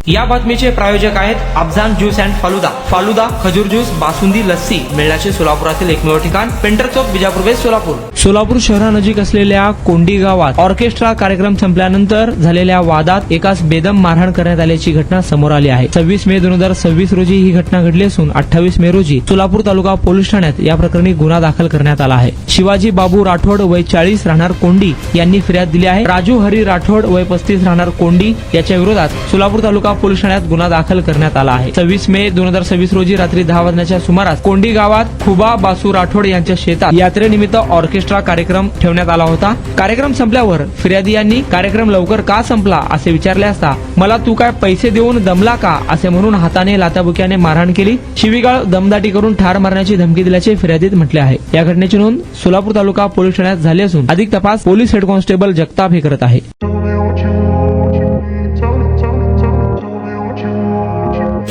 या बातमीचे प्रायोजक आहेत अफजान ज्यूस अँड फालुदा. फालुदा, खजूर ज्यूस, बासुंदी, लस्सी मिळण्याचे सोलापुरातील एकमेव ठिकाण पेंटर चौक, बिजापूर वेस्ट, सोलापूर. सोलापूर शहरानजीक असलेल्या कोंडी गावात ऑर्केस्ट्रा कार्यक्रम संपल्यानंतर झालेल्या वादात एकास बेदम मारहाण करण्यात आल्याची घटना समोर आली आहे. 26 मे 2026 रोजी ही घटना घडली असून 28 मे रोजी सोलापूर तालुका पोलीस ठाण्यात या प्रकरणी गुन्हा दाखल करण्यात आला आहे. शिवाजी बाबू राठोड वय 40 राहणार कोंडी यांनी फिर्याद दिली आहे. राजू हरी राठोड वय 35 राहणार कोंडी याच्या विरोधात सोलापूर तालुका पोलीस ठाण्यात गुन्हा दाखल करण्यात आला आहे. 26 मे 2026 रोजी रात्री 10 वाजण्याच्या सुमारास कोंडी गावात खुबा बासू राठोड यांच्या शेतात यात्रेनिमित्त ऑर्केस्ट्रा कार्यक्रम ठेवण्यात आला होता. कार्यक्रम संपल्यावर फिर्यादी यांनी कार्यक्रम लवकर का संपला असे विचारले असता मला तू काय पैसे देऊन दमला का असे म्हणून हाताने लाथाबुक्याने मारहाण केली, शिवीगाळ दमदाटी करून ठार मारण्याची धमकी दिल्याचे फिर्यादीत म्हटले आहे. या घटनेची नोंद सोलापूर तालुका पोलीस ठाण्यात झाली असून अधिक तपास पोलीस हेड कॉन्स्टेबल जगताप हे करत आहे.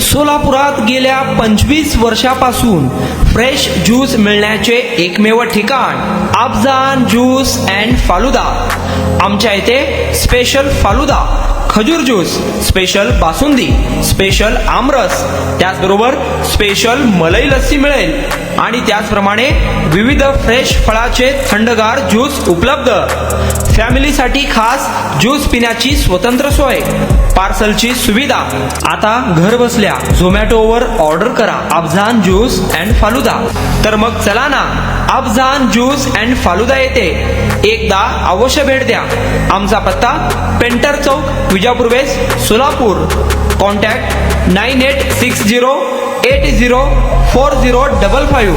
सोलापुरात गेल्या 25 वर्षापासून फ्रेश ज्यूस मिळण्याचे एकमेव ठिकाण अफजान ज्यूस अँड फालुदा. आमच्या इथे स्पेशल फालुदा, खजूर ज्यूस, स्पेशल बासुंदी, स्पेशल आमरस, त्याचबरोबर स्पेशल मलाई लस्सी मिळेल आणि त्याचप्रमाणे विविध फ्रेश फळाचे थंडगार ज्यूस उपलब्ध. फॅमिलीसाठी खास ज्यूस पिण्याची स्वतंत्र सोय, पार्सलची सुविधा. आता घर बसल्या झोमॅटोवर ऑर्डर करा अफजान ज्यूस अँड फालुदा. तर मग चला ना अफजान ज्यूस अँड फालुदा येथे एकदा अवश्य भेट द्या. आमचा पत्ता पेंटर चौक, बिजापूर वेस्ट, सोलापूर. कॉन्टॅक्ट 9860804055.